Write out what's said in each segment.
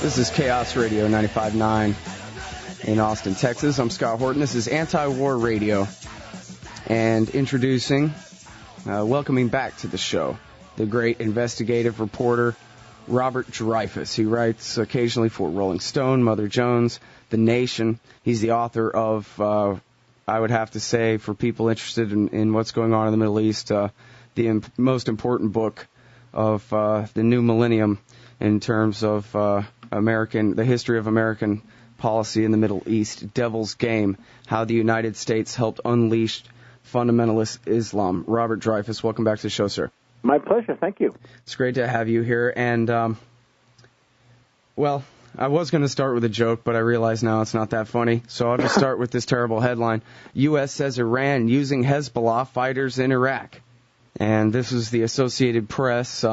This is Chaos Radio 95.9 in Austin, Texas. I'm Scott Horton. This is Anti-War Radio. And introducing, welcoming back to the show, the great investigative reporter, Robert Dreyfuss. He writes occasionally for Rolling Stone, Mother Jones, The Nation. He's the author of, I would have to say, for people interested in what's going on in the Middle East, the most important book of the new millennium in terms of the history of American policy in the Middle East, Devil's Game, How the United States Helped Unleash Fundamentalist Islam. Robert Dreyfuss, welcome back to the show, sir. My pleasure. Thank you. It's great to have you here. And, well, I was going to start with a joke, but I realize now it's not that funny. So I'll just start with this terrible headline. U.S. says Iran using Hezbollah fighters in Iraq. And this is the Associated Press,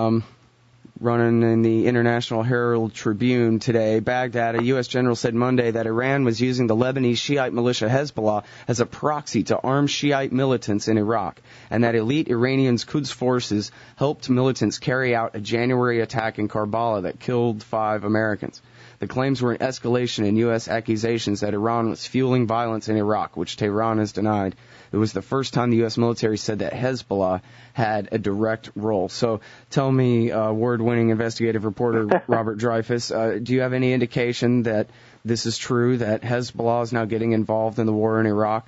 running in the International Herald Tribune today. Baghdad, a U.S. general said Monday that Iran was using the Lebanese Shiite militia Hezbollah as a proxy to arm Shiite militants in Iraq, and that elite Iranian Quds forces helped militants carry out a January attack in Karbala that killed 5 Americans. The claims were an escalation in U.S. accusations that Iran was fueling violence in Iraq, which Tehran has denied. It was the first time the U.S. military said that Hezbollah had a direct role. So tell me, award-winning investigative reporter Robert Dreyfuss, do you have any indication that this is true, that Hezbollah is now getting involved in the war in Iraq?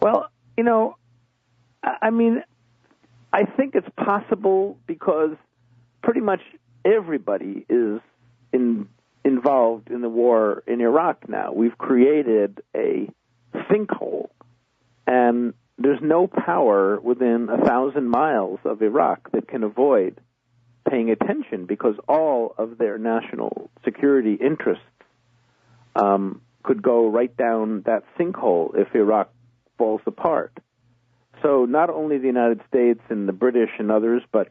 Well, I mean, I think it's possible because pretty much everybody is involved in the war in Iraq now. We've created a sinkhole, and there's no power within 1,000 miles of Iraq that can avoid paying attention, because all of their national security interests could go right down that sinkhole if Iraq falls apart. So not only the United States and the British and others, but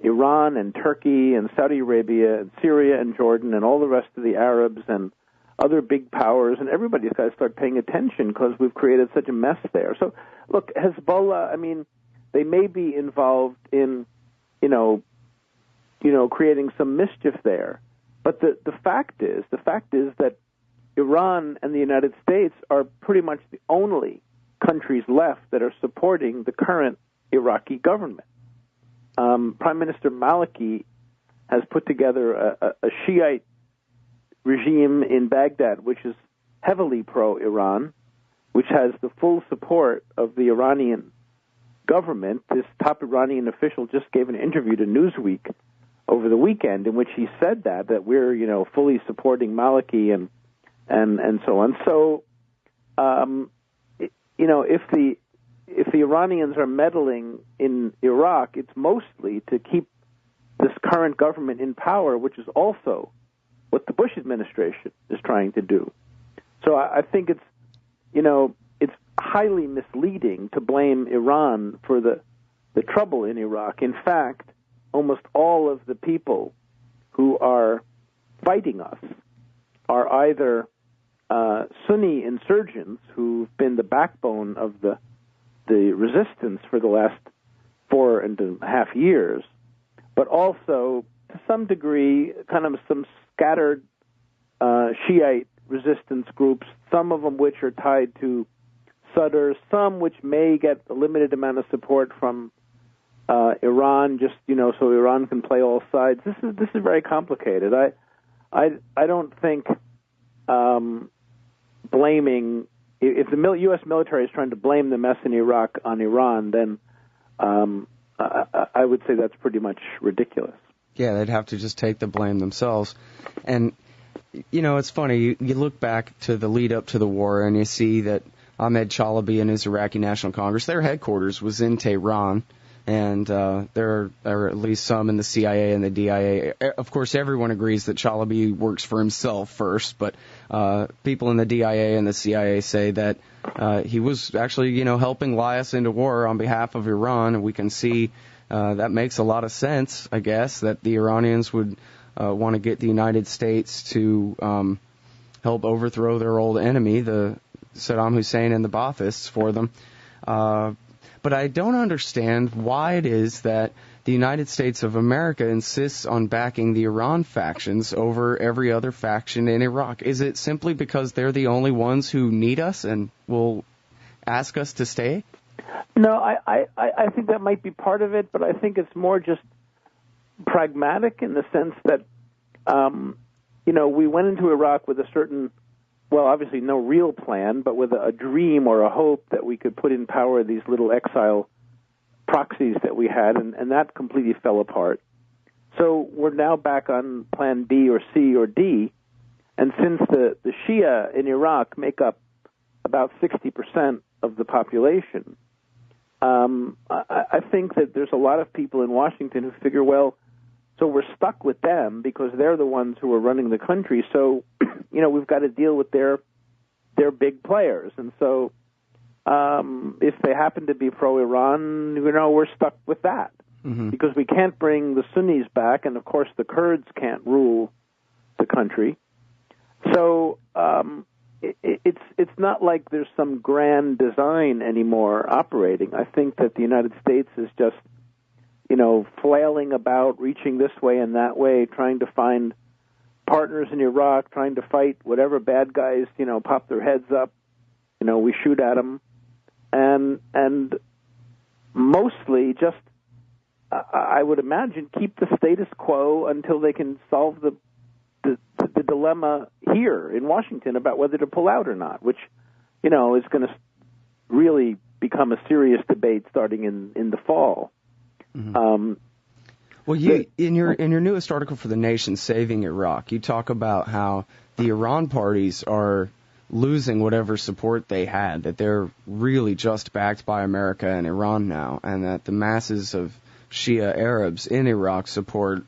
Iran and Turkey and Saudi Arabia and Syria and Jordan and all the rest of the Arabs and other big powers, and everybody's got to start paying attention because we've created such a mess there. So, look, Hezbollah, I mean, they may be involved in, creating some mischief there. But the fact is that Iran and the United States are pretty much the only countries left that are supporting the current Iraqi government. Prime Minister Maliki has put together a Shiite regime in Baghdad, which is heavily pro-Iran, which has the full support of the Iranian government. This top Iranian official just gave an interview to Newsweek over the weekend in which he said that we're, fully supporting Maliki and so on. So, if the Iranians are meddling in Iraq, it's mostly to keep this current government in power, which is also what the Bush administration is trying to do. So I think it's highly misleading to blame Iran for the trouble in Iraq. In fact, almost all of the people who are fighting us are either Sunni insurgents who've been the backbone of the resistance for the last 4.5 years, but also, to some degree, kind of some scattered Shiite resistance groups, some of them which are tied to Sadr, some which may get a limited amount of support from Iran, just so Iran can play all sides. This is very complicated. I don't think blaming, if the U.S. military is trying to blame the mess in Iraq on Iran, then I would say that's pretty much ridiculous. Yeah, they'd have to just take the blame themselves. And, it's funny, you look back to the lead up to the war and you see that Ahmed Chalabi and his Iraqi National Congress, their headquarters was in Tehran, and there are at least some in the CIA and the DIA. Of course, everyone agrees that Chalabi works for himself first, but people in the DIA and the CIA say that he was actually, helping lie us into war on behalf of Iran, and we can see that makes a lot of sense, I guess, that the Iranians would want to get the United States to help overthrow their old enemy, the Saddam Hussein and the Baathists, for them. But I don't understand why it is that the United States of America insists on backing the Iran factions over every other faction in Iraq? Is it simply because they're the only ones who need us and will ask us to stay? No, I think that might be part of it, but I think it's more just pragmatic in the sense that, we went into Iraq with a certain, well, obviously no real plan, but with a dream or a hope that we could put in power these little exile proxies that we had, and that completely fell apart. So we're now back on plan B or C or D, and since the Shia in Iraq make up about 60% of the population, I think that there's a lot of people in Washington who figure, well, so we're stuck with them because they're the ones who are running the country. So, we've got to deal with their big players. And so if they happen to be pro-Iran, we're stuck with that because we can't bring the Sunnis back, and, of course, the Kurds can't rule the country. So it's not like there's some grand design anymore operating. I think that the United States is just, flailing about, reaching this way and that way, trying to find partners in Iraq, trying to fight whatever bad guys, pop their heads up. We shoot at them. And mostly just, I would imagine, keep the status quo until they can solve the dilemma here in Washington about whether to pull out or not, which, is going to really become a serious debate starting in the fall. Well, in your newest article for The Nation, Saving Iraq, you talk about how the Iran parties are losing whatever support they had, that they're really just backed by America and Iran now, and that the masses of Shia Arabs in Iraq support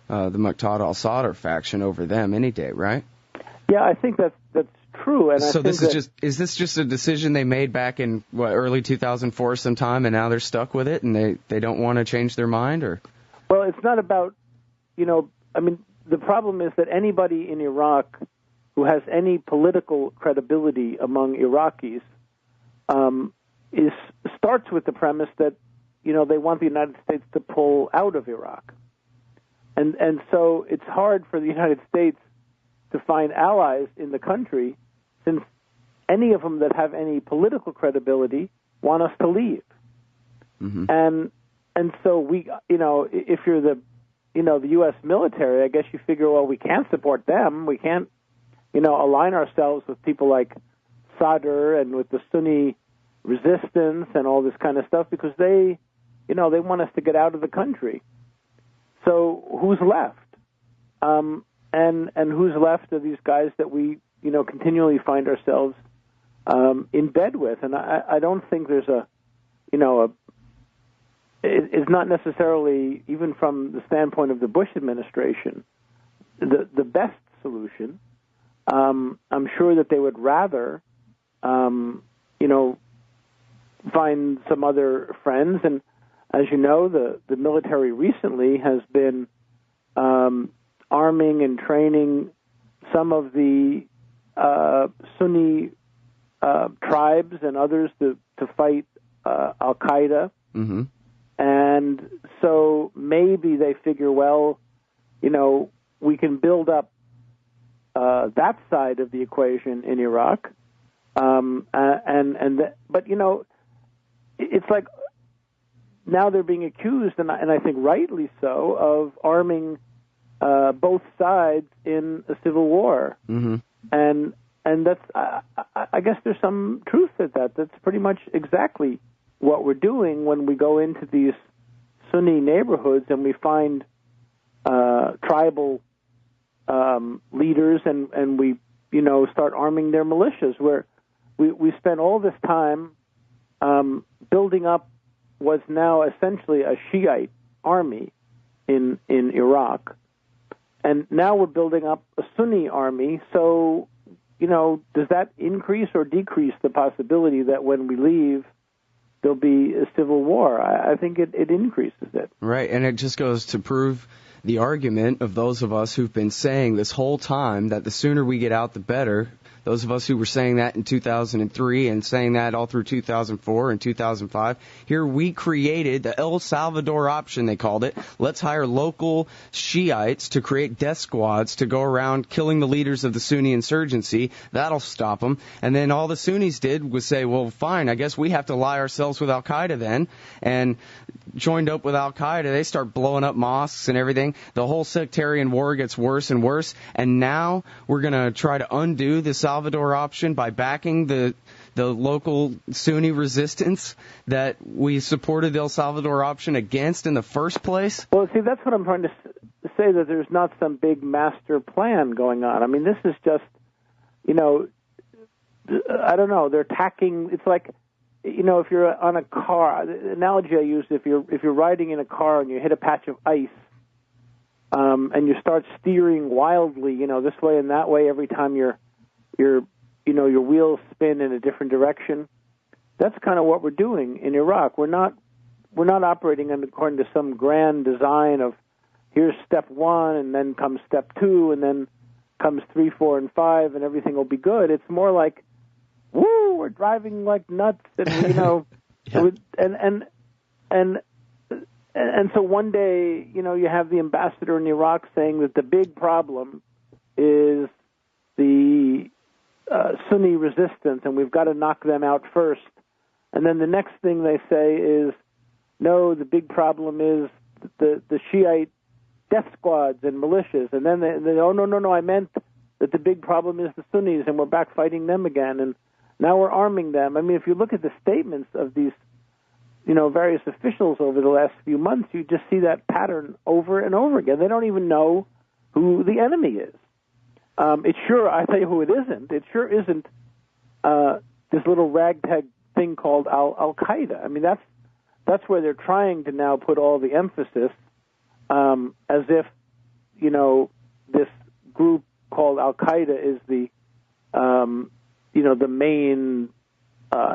the Muqtada al-Sadr faction over them any day, right? Yeah, I think that's true. And so is this just a decision they made back in early 2004 sometime, and now they're stuck with it, and they don't want to change their mind, or? Well, it's not about, the problem is that anybody in Iraq who has any political credibility among Iraqis starts with the premise that, they want the United States to pull out of Iraq. And so it's hard for the United States to find allies in the country, since any of them that have any political credibility want us to leave. And so we, if you're the U.S. military, I guess you figure, well, we can't support them. We can't, align ourselves with people like Sadr and with the Sunni resistance and all this kind of stuff because they want us to get out of the country. So who's left? And who's left are these guys that we, continually find ourselves in bed with. And I don't think there's it's not necessarily, even from the standpoint of the Bush administration, the best solution. I'm sure that they would rather, find some other friends. And as you know, the military recently has been arming and training some of the Sunni tribes and others to fight Al-Qaeda. And so maybe they figure, well, we can build up that side of the equation in Iraq. But it's like now they're being accused, and I think rightly so, of arming both sides in a civil war. And that's, I guess there's some truth to that. That's pretty much exactly what we're doing when we go into these Sunni neighborhoods and we find tribal leaders and we, start arming their militias, where we spent all this time building up what's now essentially a Shiite army in Iraq. And now we're building up a Sunni army. So, does that increase or decrease the possibility that when we leave, there'll be a civil war? I think it increases it. Right, and it just goes to prove the argument of those of us who've been saying this whole time that the sooner we get out, the better. those of us who were saying that in 2003 and saying that all through 2004 and 2005. Here we created the El Salvador option, they called it. Let's hire local Shiites to create death squads to go around killing the leaders of the Sunni insurgency. That'll stop them. And then all the Sunnis did was say, well, fine, I guess we have to ally ourselves with Al-Qaeda then. And joined up with Al-Qaeda, they start blowing up mosques and everything. The whole sectarian war gets worse and worse. And now we're going to try to undo the Salvador option by backing the local Sunni resistance that we supported the El Salvador option against in the first place? Well, see, that's what I'm trying to say, that there's not some big master plan going on. I mean, this is just, I don't know, they're attacking, it's like, if you're on a car, the analogy I use, if you're riding in a car and you hit a patch of ice, and you start steering wildly, this way and that way every time your wheels spin in a different direction. That's kind of what we're doing in Iraq. We're not operating according to some grand design of here's step 1 and then comes step 2 and then comes 3, 4, and 5 and everything will be good. It's more like, woo, we're driving like nuts, and yeah. And so one day, you have the ambassador in Iraq saying that the big problem is the Sunni resistance, and we've got to knock them out first. And then the next thing they say is, no, the big problem is the Shiite death squads and militias. And then they oh, no, I meant that the big problem is the Sunnis, and we're back fighting them again. And now we're arming them. I mean, if you look at the statements of these, various officials over the last few months, you just see that pattern over and over again. They don't even know who the enemy is. I'll tell you who it isn't. It sure isn't this little ragtag thing called Al-Qaeda. I mean, that's where they're trying to now put all the emphasis, as if, this group called Al-Qaeda is the main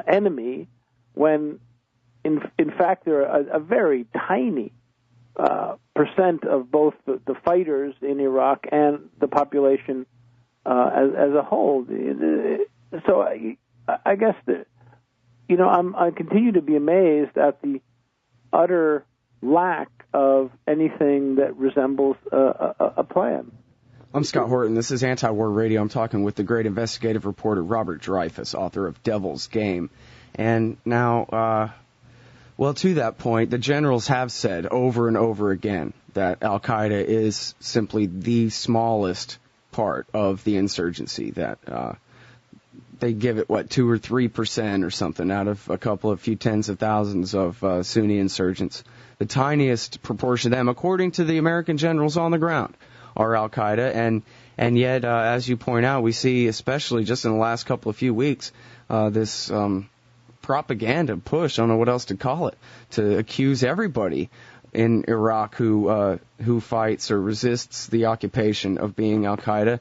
enemy, when in fact they're a very tiny percent of both the fighters in Iraq and the population as a whole. So I guess I continue to be amazed at the utter lack of anything that resembles a plan. I'm Scott Horton. This is Anti-War Radio. I'm talking with the great investigative reporter Robert Dreyfuss, author of Devil's Game. And now, to that point, the generals have said over and over again that Al-Qaeda is simply the smallest part of the insurgency, that they give it, 2 or 3% or something out of a few tens of thousands of Sunni insurgents. The tiniest proportion of them, according to the American generals on the ground, are Al-Qaeda, and yet, as you point out, we see, especially just in the last couple of few weeks, this propaganda push, I don't know what else to call it, to accuse everybody in Iraq who fights or resists the occupation of being Al-Qaeda.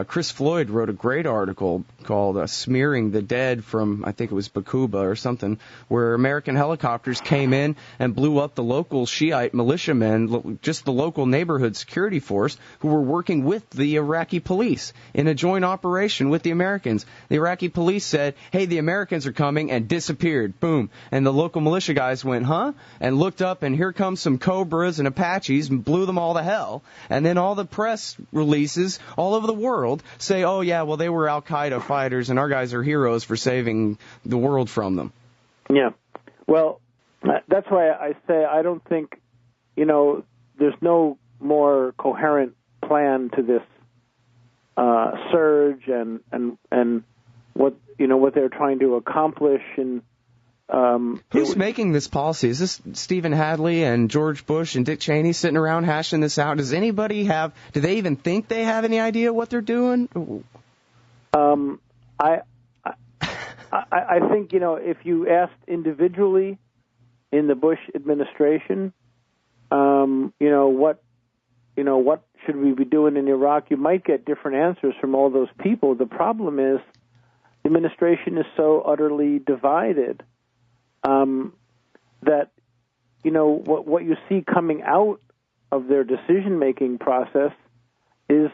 Chris Floyd wrote a great article called Smearing the Dead from, I think it was Bakuba or something, where American helicopters came in and blew up the local Shiite militiamen, just the local neighborhood security force, who were working with the Iraqi police in a joint operation with the Americans. The Iraqi police said, hey, the Americans are coming, and disappeared. Boom. And the local militia guys went, huh? And looked up, and here comes some Cobras and Apaches, and blew them all to hell. And then all the press releases all over the world say, oh, yeah, well, they were Al-Qaeda fighters, and our guys are heroes for saving the world from them. Yeah. Well, that's why I say I don't think, there's no more coherent plan to this surge and what they're trying to accomplish. And who's making this policy? Is this Stephen Hadley and George Bush and Dick Cheney sitting around hashing this out? Does anybody do they even think they have any idea what they're doing? I think, if you asked individually in the Bush administration, what should we be doing in Iraq, you might get different answers from all those people. The problem is the administration is so utterly divided that, what you see coming out of their decision-making process is,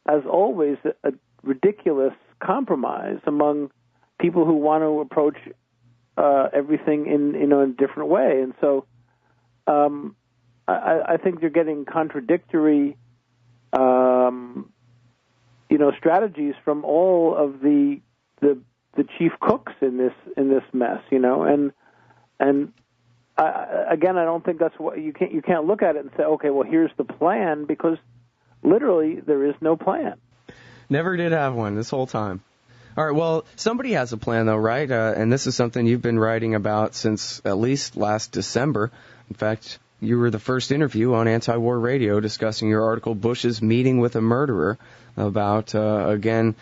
as always, a ridiculous compromise among people who want to approach everything in a different way. And so I think you're getting contradictory strategies from all of the chief cooks in this mess, and again, I don't think that's what you can't look at it and say, okay, well, here's the plan, because literally there is no plan. Never did have one this whole time. All right, well, somebody has a plan, though, right? And this is something you've been writing about since at least last December. In fact, you were the first interview on Anti-War Radio discussing your article, Bush's Meeting with a Murderer, about, again,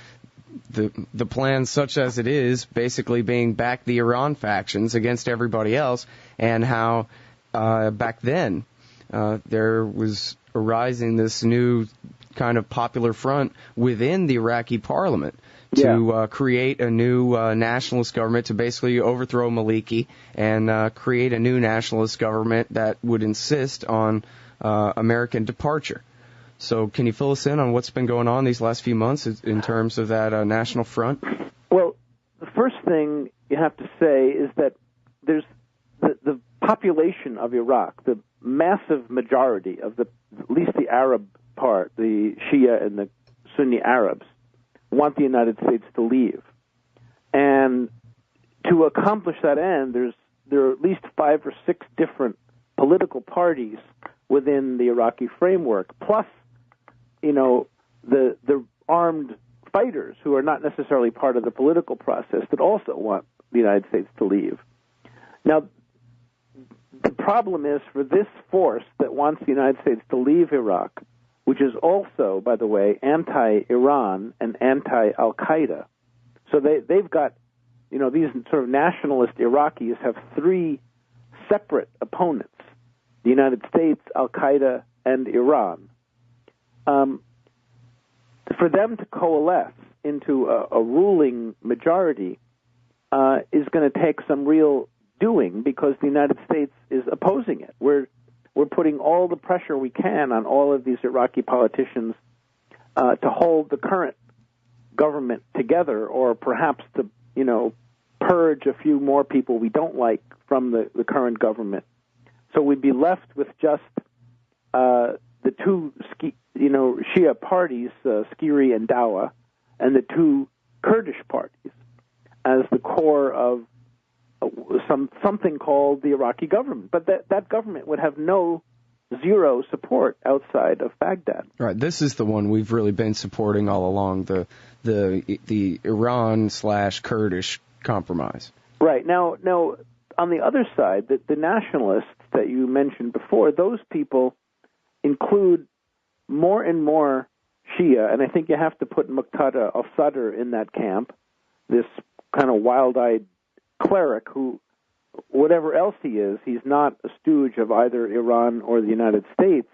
the plan such as it is, basically being back the Iran factions against everybody else, and how back then there was arising this new kind of popular front within the Iraqi parliament to create a new nationalist government, to basically overthrow Maliki and create a new nationalist government that would insist on American departure. So can you fill us in on what's been going on these last few months in terms of that national front? Well, the first thing you have to say is that there's the population of Iraq, the massive majority of at least the Arab part, the Shia and the Sunni Arabs, want the United States to leave. And to accomplish that end, there are at least 5 or 6 different political parties within the Iraqi framework, plus the armed fighters who are not necessarily part of the political process that also want the United States to leave. Now, the problem is for this force that wants the United States to leave Iraq, which is also, by the way, anti-Iran and anti-Al-Qaeda. So they've got, these sort of nationalist Iraqis have 3 separate opponents: the United States, Al-Qaeda, and Iran. For them to coalesce into a ruling majority is going to take some real doing, because the United States is opposing it. We're putting all the pressure we can on all of these Iraqi politicians to hold the current government together, or perhaps to purge a few more people we don't like from the current government. So we'd be left with just the 2 Shia parties, SCIRI and Dawa, and the 2 Kurdish parties as the core of something called the Iraqi government. But that government would have zero support outside of Baghdad. Right. This is the one we've really been supporting all along, the Iran/Kurdish compromise. Right. Now, on the other side, the nationalists that you mentioned before, those people include more and more Shia, and I think you have to put Muqtada al-Sadr in that camp, this kind of wild-eyed cleric who, whatever else he is, he's not a stooge of either Iran or the United States.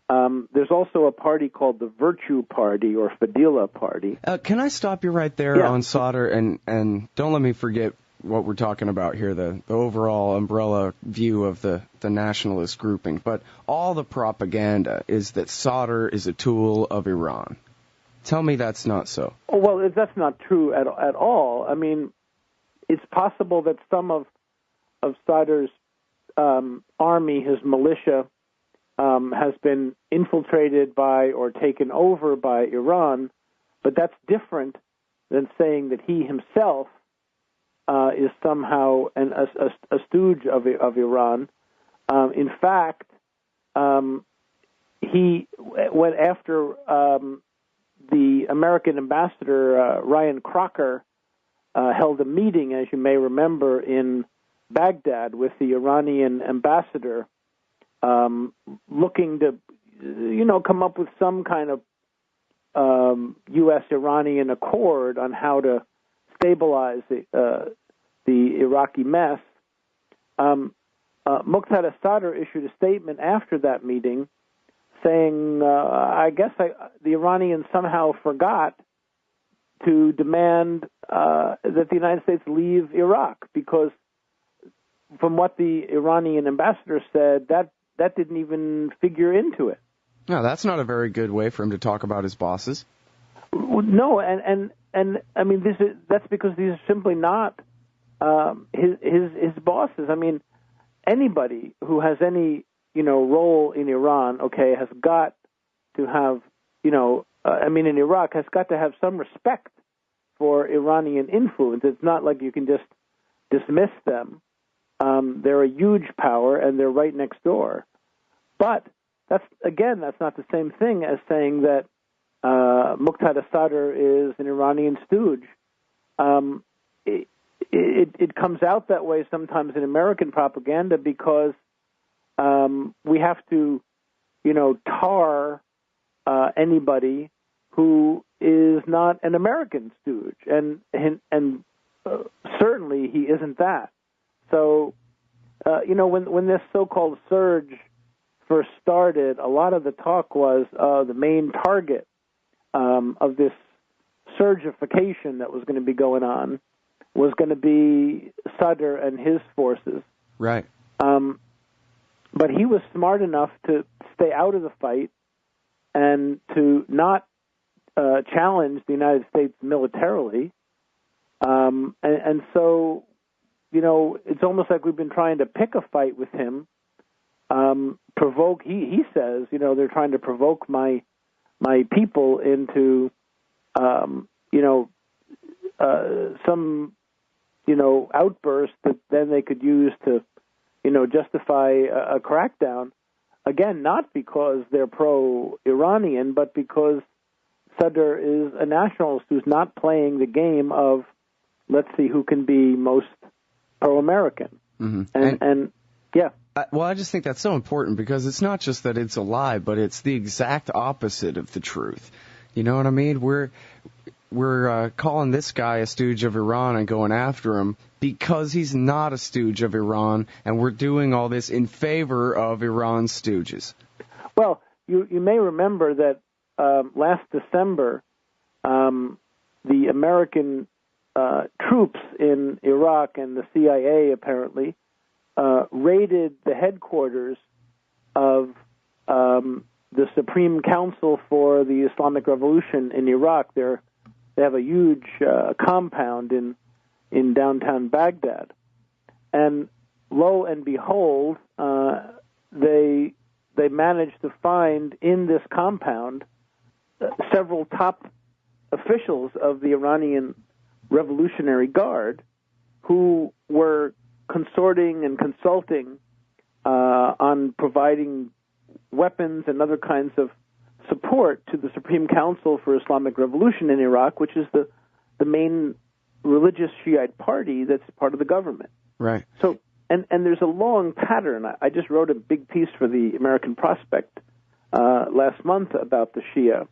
There's also a party called the Virtue Party or Fadila Party. Can I stop you right there on Sadr, and don't let me forget what we're talking about here, the overall umbrella view of the nationalist grouping. But all the propaganda is that Sadr is a tool of Iran. Tell me that's not so. Well, that's not true at all. I mean, it's possible that some of Sadr's army, his militia, has been infiltrated by or taken over by Iran, but that's different than saying that he himself is somehow a stooge of Iran. In fact, he went after the American ambassador, Ryan Crocker, held a meeting, as you may remember, in Baghdad with the Iranian ambassador, looking to, come up with some kind of U.S.-Iranian accord on how to stabilize the Iraqi mess. Muqtada Sadr issued a statement after that meeting saying, I guess the Iranians somehow forgot to demand that the United States leave Iraq, because from what the Iranian ambassador said, that didn't even figure into it. No, that's not a very good way for him to talk about his bosses. No, and I mean, that's because these are simply not his bosses. I mean, anybody who has any role in Iran, okay, has got to have in Iraq has got to have some respect for Iranian influence. It's not like you can just dismiss them. They're a huge power, and they're right next door. But that's not the same thing as saying that Muqtada Sadr is an Iranian stooge. It comes out that way sometimes in American propaganda because we have to, tar anybody who is not an American stooge, and certainly he isn't that. So, when this so-called surge first started, a lot of the talk was the main target of this surgification that was going to be going on was going to be Sadr and his forces. Right. But he was smart enough to stay out of the fight and to not challenge the United States militarily. And so, it's almost like we've been trying to pick a fight with him, provoke. He says, they're trying to provoke my people into, some, outburst that then they could use to, justify a crackdown. Again, not because they're pro-Iranian, but because Sadr is a nationalist who's not playing the game of, let's see who can be most pro-American. Mm-hmm. And yeah. Well, I just think that's so important because it's not just that it's a lie, but it's the exact opposite of the truth. You know what I mean? We're calling this guy a stooge of Iran and going after him because he's not a stooge of Iran, and we're doing all this in favor of Iran's stooges. Well, you may remember that last December, the American troops in Iraq and the CIA apparently raided the headquarters of the Supreme Council for the Islamic Revolution in Iraq. They have a huge compound in downtown Baghdad, and lo and behold, they managed to find in this compound several top officials of the Iranian Revolutionary Guard who were consorting and consulting on providing weapons and other kinds of support to the Supreme Council for Islamic Revolution in Iraq, which is the main religious Shiite party that's part of the government. Right. So, and there's a long pattern. I just wrote a big piece for the American Prospect last month about the Shia.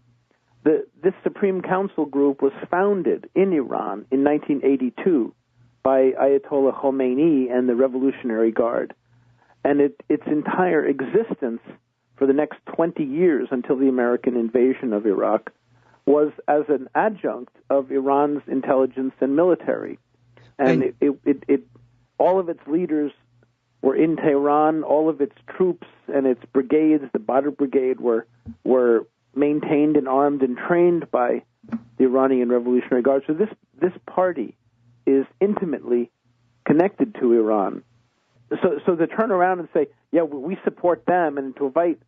This Supreme Council group was founded in Iran in 1982 by Ayatollah Khomeini and the Revolutionary Guard. And its entire existence for the next 20 years until the American invasion of Iraq was as an adjunct of Iran's intelligence and military. And it all of its leaders were in Tehran, all of its troops and its brigades, the Badr Brigade, were maintained and armed and trained by the Iranian Revolutionary Guard. So this party is intimately connected to Iran. So to turn around and say, yeah, we support them, and to invite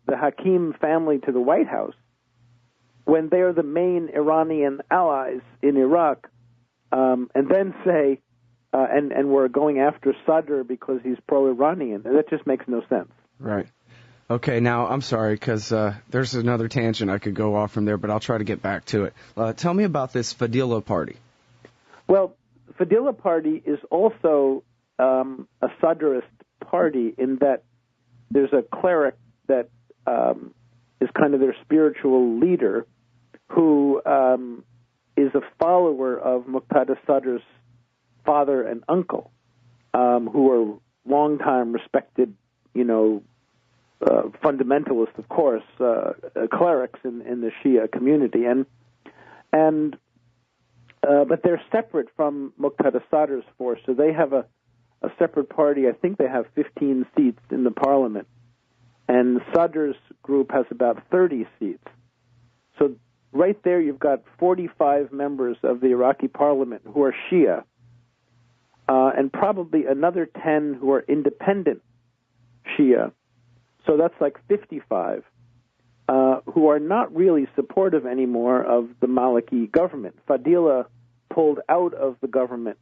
the Hakim family to the White House, when they are the main Iranian allies in Iraq, and then say, and we're going after Sadr because he's pro-Iranian, that just makes no sense. Right. Okay, now, I'm sorry, because there's another tangent I could go off from there, but I'll try to get back to it. Tell me about this Fadila party. Well, Fadila party is also a Sadrist party in that there's a cleric that is kind of their spiritual leader who is a follower of Muqtada Sadr's father and uncle, who are longtime respected, fundamentalists, of course, clerics in the Shia community, but they're separate from Muqtada Sadr's force, so they have a separate party. I think they have 15 seats in the parliament, and Sadr's group has about 30 seats. So right there you've got 45 members of the Iraqi parliament who are Shia, and probably another 10 who are independent Shia. So that's like 55, who are not really supportive anymore of the Maliki government. Fadila pulled out of the government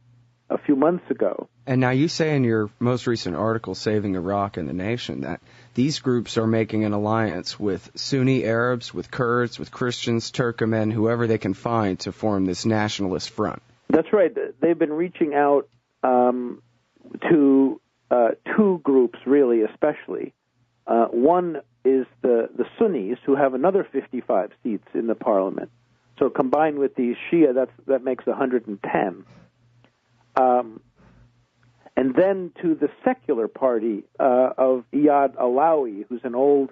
a few months ago. And now you say in your most recent article, Saving Iraq and the Nation, that these groups are making an alliance with Sunni Arabs, with Kurds, with Christians, Turkmen, whoever they can find to form this nationalist front. That's right. They've been reaching out to two groups, really, especially. One is the Sunnis, who have another 55 seats in the parliament. So combined with the Shia, that makes 110. And then to the secular party of Iyad Alawi, who's an old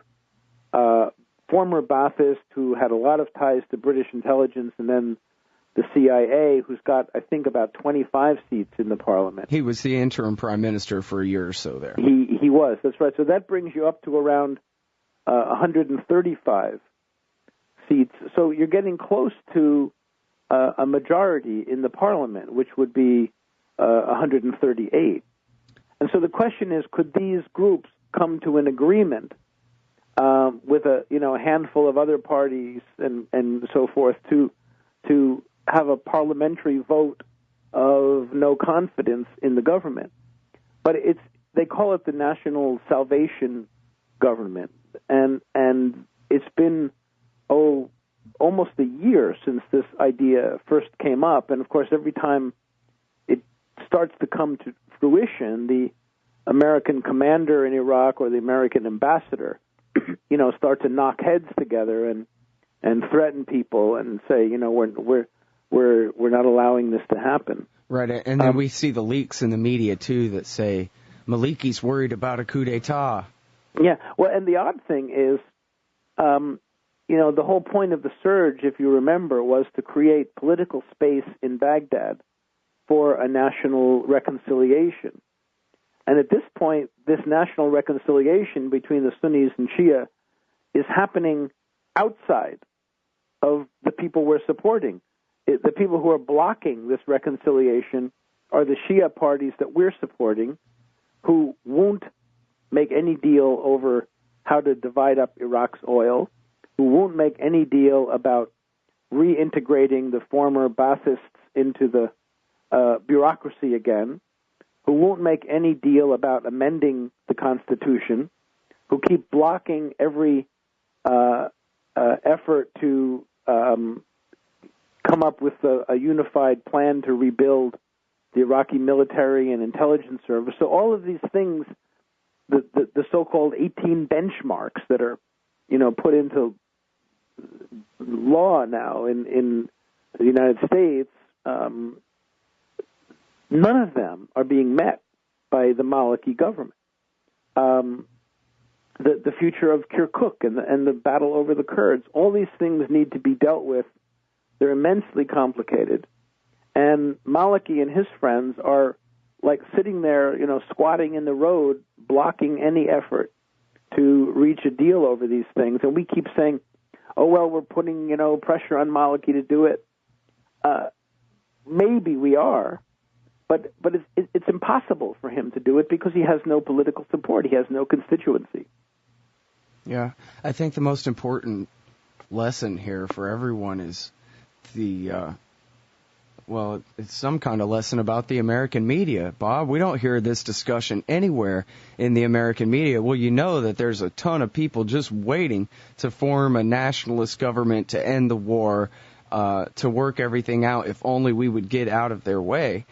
former Ba'athist who had a lot of ties to British intelligence, and then the CIA, who's got, I think, about 25 seats in the parliament. He was the interim prime minister for a year or so there. He was, that's right. So that brings you up to around 135 seats. So you're getting close to a majority in the parliament, which would be 138. And so the question is, could these groups come to an agreement with a handful of other parties and so forth to have a parliamentary vote of no confidence in the government? But they call it the National Salvation Government, and it's been almost a year since this idea first came up, and of course every time it starts to come to fruition, the American commander in Iraq or the American ambassador, start to knock heads together and threaten people and say, we're not allowing this to happen. Right, and then we see the leaks in the media too that say Maliki's worried about a coup d'état. Yeah, well, and the odd thing is, the whole point of the surge, if you remember, was to create political space in Baghdad for a national reconciliation. And at this point, this national reconciliation between the Sunnis and Shia is happening outside of the people we're supporting. The people who are blocking this reconciliation are the Shia parties that we're supporting, who won't make any deal over how to divide up Iraq's oil, who won't make any deal about reintegrating the former Ba'athists into the bureaucracy again, who won't make any deal about amending the Constitution, who keep blocking every effort to come up with a unified plan to rebuild the Iraqi military and intelligence service. So all of these things, the so-called 18 benchmarks that are, put into law now in the United States, none of them are being met by the Maliki government. The future of Kirkuk and the battle over the Kurds, all these things need to be dealt with. They're immensely complicated. And Maliki and his friends are like sitting there, squatting in the road, blocking any effort to reach a deal over these things. And we keep saying, oh, well, we're putting, pressure on Maliki to do it. Maybe we are, but it's impossible for him to do it because he has no political support. He has no constituency. Yeah, I think the most important lesson here for everyone is it's some kind of lesson about the American media. Bob, we don't hear this discussion anywhere in the American media. Well, you know that there's a ton of people just waiting to form a nationalist government to end the war, to work everything out if only we would get out of their way.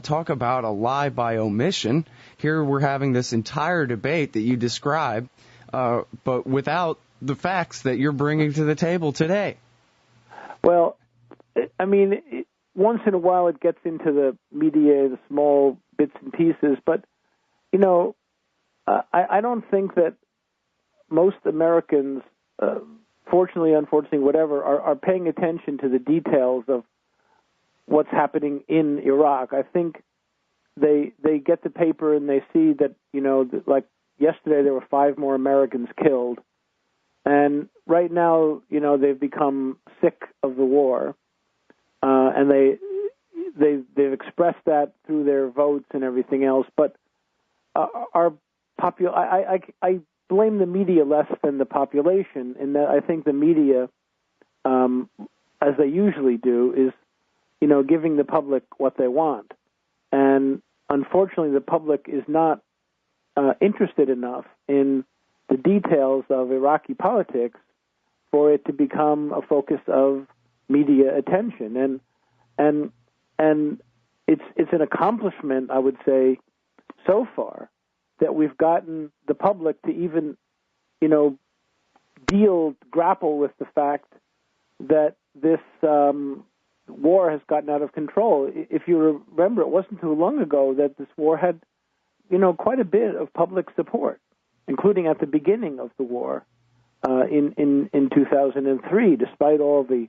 Talk about a lie by omission. Here we're having this entire debate that you describe, but without the facts that you're bringing to the table today. Well, I mean, once in a while it gets into the media, the small bits and pieces, but, I don't think that most Americans, fortunately, unfortunately, whatever, are paying attention to the details of what's happening in Iraq. I think they get the paper and they see that, like yesterday there were 5 more Americans killed. And right now, they've become sick of the war, and they've expressed that through their votes and everything else. But I blame the media less than the population, in that I think the media, as they usually do, is giving the public what they want. And unfortunately, the public is not interested enough in the details of Iraqi politics for it to become a focus of media attention. And it's an accomplishment, I would say, so far, that we've gotten the public to even, grapple with the fact that this war has gotten out of control. If you remember, it wasn't too long ago that this war had, quite a bit of public support, including at the beginning of the war in 2003, despite all the,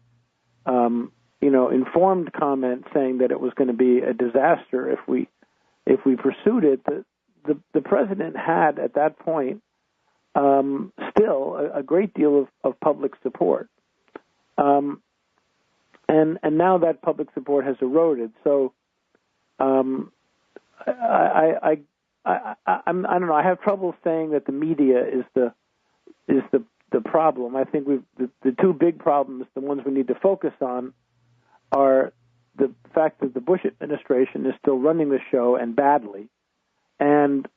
informed comments saying that it was going to be a disaster if we pursued it. The president had, at that point, still a great deal of public support. And now that public support has eroded. So I don't know. I have trouble saying that the media is the problem. I think the two big problems, the ones we need to focus on, are the fact that the Bush administration is still running the show, and badly, and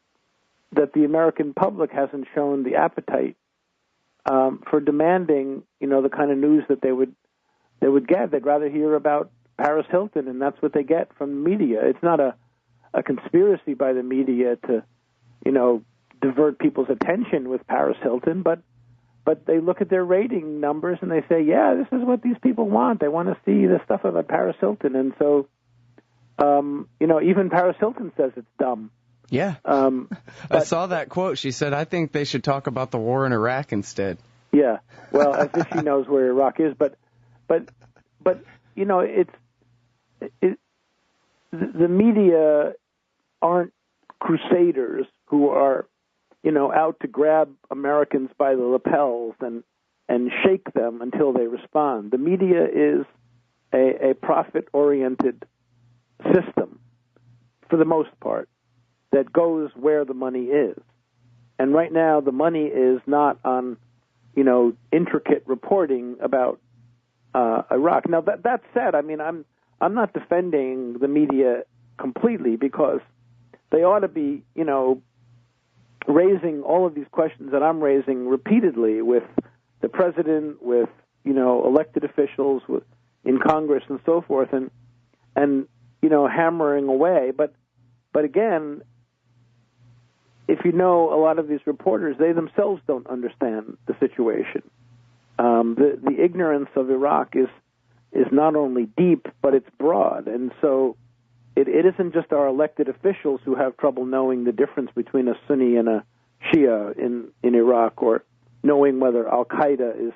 that the American public hasn't shown the appetite for demanding, the kind of news that they would get. They'd rather hear about Paris Hilton, and that's what they get from the media. It's not a conspiracy by the media to, divert people's attention with Paris Hilton, but they look at their rating numbers and they say, yeah, this is what these people want. They want to see the stuff about Paris Hilton. And so, even Paris Hilton says it's dumb. Yeah. I saw that quote. She said, I think they should talk about the war in Iraq instead. Yeah. Well, as if she knows where Iraq is. But the media aren't crusaders who are, out to grab Americans by the lapels and shake them until they respond. The media is a profit-oriented system, for the most part, that goes where the money is. And right now, the money is not on, intricate reporting about Iraq. Now, that said, I mean, I'm not defending the media completely, because they ought to be, raising all of these questions that I'm raising repeatedly with the president, with, elected officials, in Congress and so forth, and hammering away. But again, if a lot of these reporters, they themselves don't understand the situation. The ignorance of Iraq is not only deep, but it's broad. And so it isn't just our elected officials who have trouble knowing the difference between a Sunni and a Shia in Iraq, or knowing whether Al-Qaeda is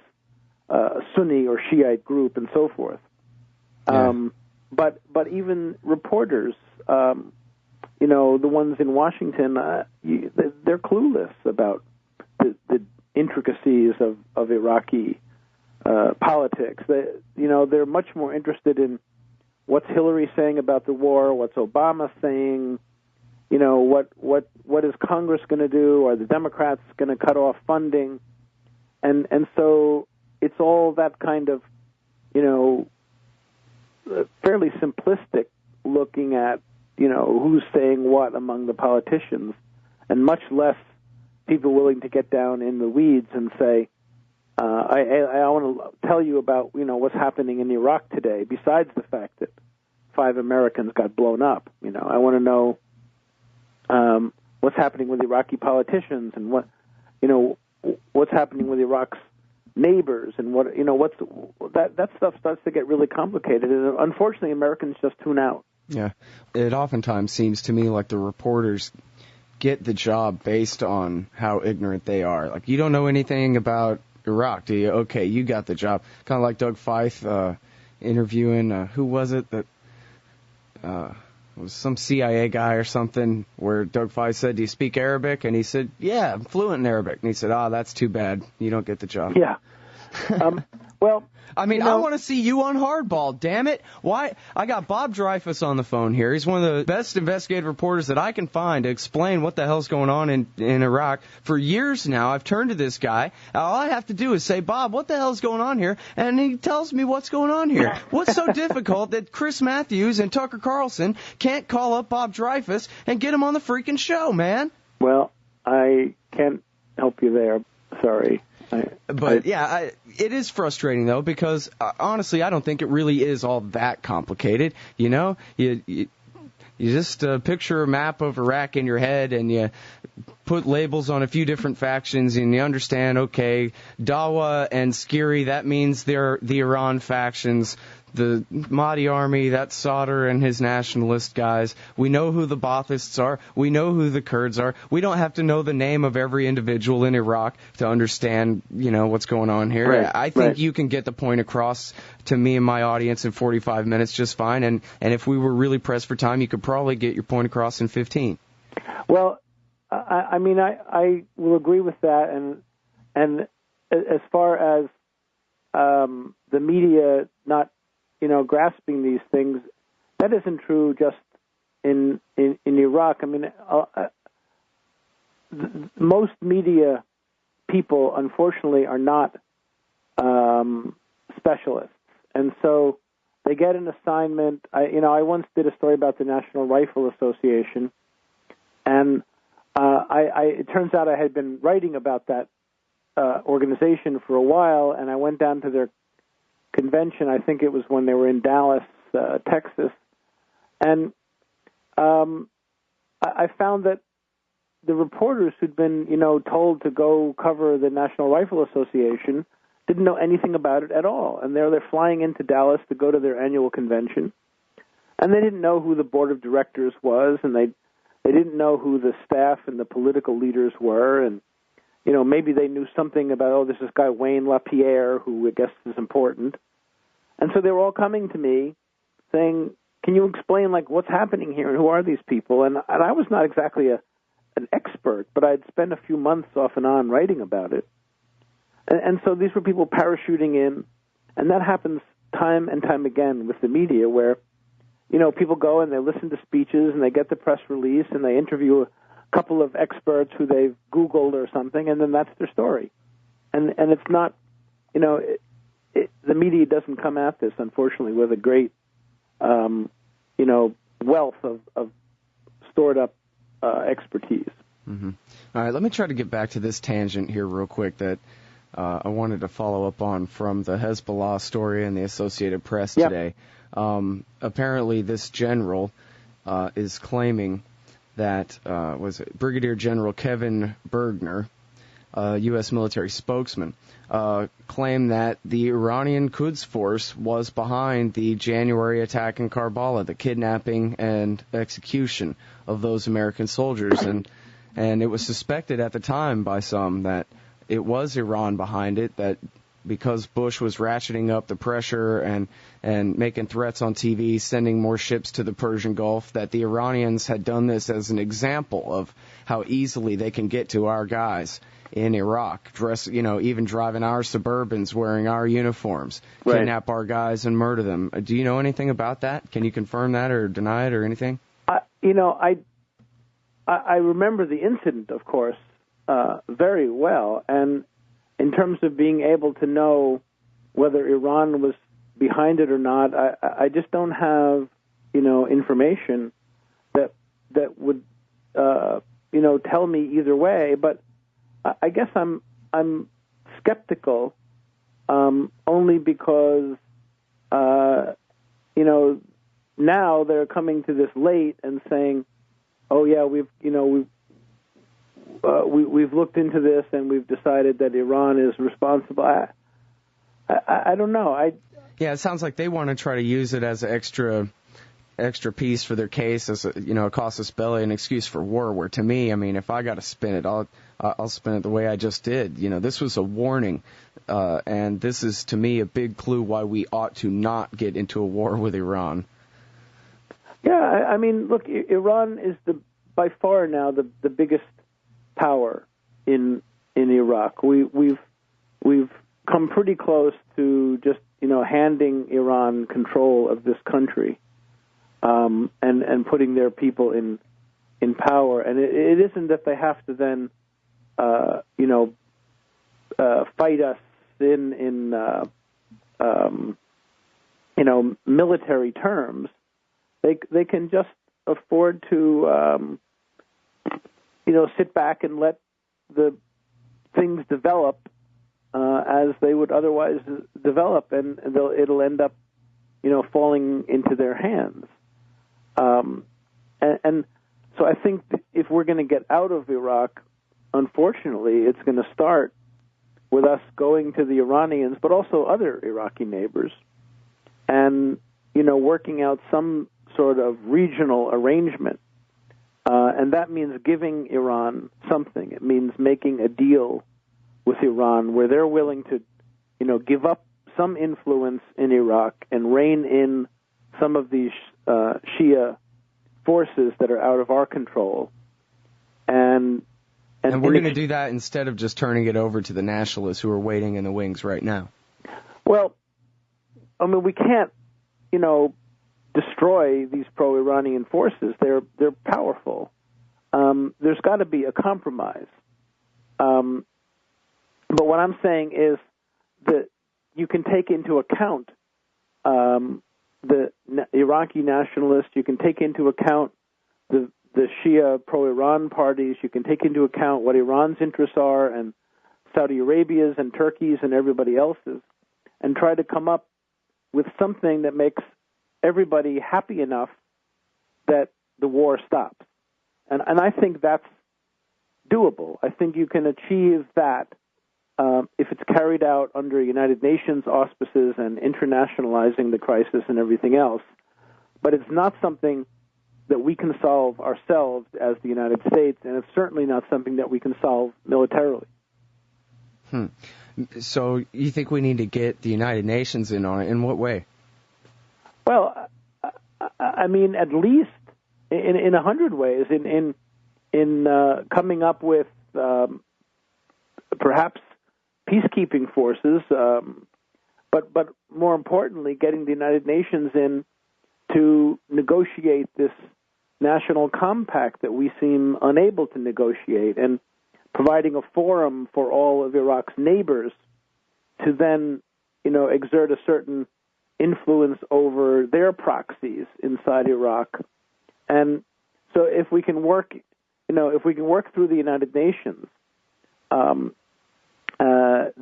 a Sunni or Shiite group and so forth. Yeah. But even reporters, the ones in Washington, they're clueless about the intricacies of Iraqi politics. They're much more interested in what's Hillary saying about the war, what's Obama saying, what is Congress going to do? Are the Democrats going to cut off funding? And so it's all that kind of, fairly simplistic looking at, who's saying what among the politicians, and much less people willing to get down in the weeds and say, I want to tell you about, what's happening in Iraq today, besides the fact that 5 Americans got blown up. I want to know what's happening with Iraqi politicians, and what's happening with Iraq's neighbors, and that stuff starts to get really complicated. And unfortunately, Americans just tune out. Yeah. It oftentimes seems to me like the reporters get the job based on how ignorant they are. Like, you don't know anything about Iraq, do you? Okay, you got the job. Kind of like Doug Feith interviewing, who was it that, was some CIA guy or something, where Doug Fye said, "Do you speak Arabic?" And he said, "Yeah, I'm fluent in Arabic." And he said, "That's too bad. You don't get the job." Yeah. Well, I mean, I want to see you on Hardball, damn it. Why? I got Bob Dreyfuss on the phone here. He's one of the best investigative reporters that I can find to explain what the hell's going on in Iraq. For years now, I've turned to this guy. All I have to do is say, "Bob, what the hell's going on here?" And he tells me what's going on here. What's so difficult that Chris Matthews and Tucker Carlson can't call up Bob Dreyfuss and get him on the freaking show, man? Well, I can't help you there. Sorry. It is frustrating, though, because honestly, I don't think it really is all that complicated. You know, you just picture a map of Iraq in your head, and you put labels on a few different factions, and you understand, okay, Dawa and SCIRI, that means they're the Iran factions. The Mahdi army, that's Sadr and his nationalist guys. We know who the Baathists are. We know who the Kurds are. We don't have to know the name of every individual in Iraq to understand, what's going on here. Right, I think you can get the point across to me and my audience in 45 minutes just fine. And if we were really pressed for time, you could probably get your point across in 15. Well, I will agree with that. And as far as the media not grasping these things, that isn't true just in Iraq. I mean, most media people, unfortunately, are not specialists, and so they get an assignment. I once did a story about the National Rifle Association, and it turns out I had been writing about that organization for a while, and I went down to their convention. I think it was when they were in Dallas, Texas, and I found that the reporters who'd been, told to go cover the National Rifle Association didn't know anything about it at all, and they're flying into Dallas to go to their annual convention, and they didn't know who the board of directors was, and they didn't know who the staff and the political leaders were, and maybe they knew something about, there's this guy Wayne LaPierre who I guess is important. And so they were all coming to me saying, "Can you explain, what's happening here and who are these people?" And I was not exactly an expert, but I'd spent a few months off and on writing about it. And so these were people parachuting in, and that happens time and time again with the media where, people go and they listen to speeches and they get the press release and they interview a couple of experts who they've Googled or something, and then that's their story. And it's not, the media doesn't come at this, unfortunately, with a great, wealth of stored up expertise. Mm-hmm. All right, let me try to get back to this tangent here real quick that I wanted to follow up on from the Hezbollah story and the Associated Press today. Apparently, this general is claiming that was it Brigadier General Kevin Bergner, U.S. military spokesman, claimed that the Iranian Quds Force was behind the January attack in Karbala, the kidnapping and execution of those American soldiers. And it was suspected at the time by some that it was Iran behind it, that because Bush was ratcheting up the pressure and making threats on TV, sending more ships to the Persian Gulf, that the Iranians had done this as an example of how easily they can get to our guys in Iraq, even driving our Suburbans, wearing our uniforms, kidnap our guys and murder them. Do you know anything about that? Can you confirm that or deny it or anything? I remember the incident, of course, very well, and in terms of being able to know whether Iran was behind it or not, I just don't have, information that would, tell me either way. But I guess I'm skeptical, only because, now they're coming to this late and saying, "Oh yeah, we've looked into this and we've decided that Iran is responsible." I don't know. It sounds like they want to try to use it as an extra piece for their case, as a casus belli, an excuse for war. Where to me, if I got to spin it, I'll spin it the way I just did. This was a warning, and this is to me a big clue why we ought to not get into a war with Iran. Yeah, I mean, look, Iran is by far now the biggest power in Iraq. We've come pretty close to just handing Iran control of this country, and putting their people in power. And it isn't that they have to then fight us in military terms. They can just afford to sit back and let the things develop as they would otherwise develop, and it'll end up falling into their hands. And so I think if we're going to get out of Iraq, unfortunately, it's going to start with us going to the Iranians, but also other Iraqi neighbors, and working out some sort of regional arrangement. And that means giving Iran something. It means making a deal with Iran where they're willing to, give up some influence in Iraq and rein in some of these Shia forces that are out of our control. And we're going to do that instead of just turning it over to the nationalists who are waiting in the wings right now. Well, I mean, we can't, destroy these pro-Iranian forces. They're powerful. There's got to be a compromise. But what I'm saying is that you can take into account the Iraqi nationalists. You can take into account the Shia pro-Iran parties. You can take into account what Iran's interests are and Saudi Arabia's and Turkey's and everybody else's, and try to come up with something that makes everybody happy enough that the war stops. And I think that's doable. I think you can achieve that if it's carried out under United Nations auspices and internationalizing the crisis and everything else. But it's not something that we can solve ourselves as the United States, and it's certainly not something that we can solve militarily. So you think we need to get the United Nations in on it? In what way? Well, I mean, at least in 100 ways, in coming up with perhaps peacekeeping forces, but more importantly, getting the United Nations in to negotiate this national compact that we seem unable to negotiate, and providing a forum for all of Iraq's neighbors to then, exert a certain influence over their proxies inside Iraq. And so if we can work, through the United Nations,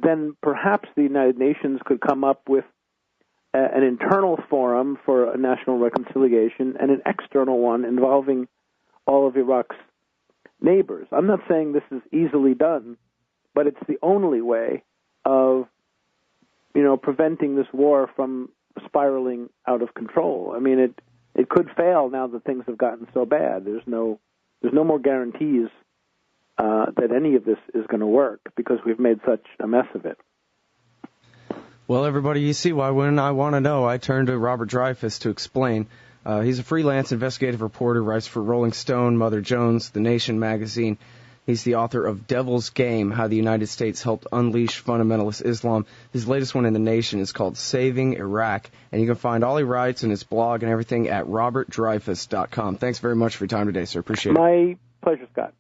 then perhaps the United Nations could come up with an internal forum for a national reconciliation and an external one involving all of Iraq's neighbors. I'm not saying this is easily done, but it's the only way of, preventing this war from spiraling out of control. I mean, it could fail now that things have gotten so bad. There's no more guarantees that any of this is going to work because we've made such a mess of it. Well, everybody, you see why when I want to know, I turn to Robert Dreyfuss to explain. He's a freelance investigative reporter, writes for Rolling Stone, Mother Jones, The Nation magazine. He's the author of Devil's Game, How the United States Helped Unleash Fundamentalist Islam. His latest one in The Nation is called Saving Iraq, and you can find all he writes and his blog and everything at robertdreyfuss.com. Thanks very much for your time today, sir. Appreciate it. My pleasure, Scott.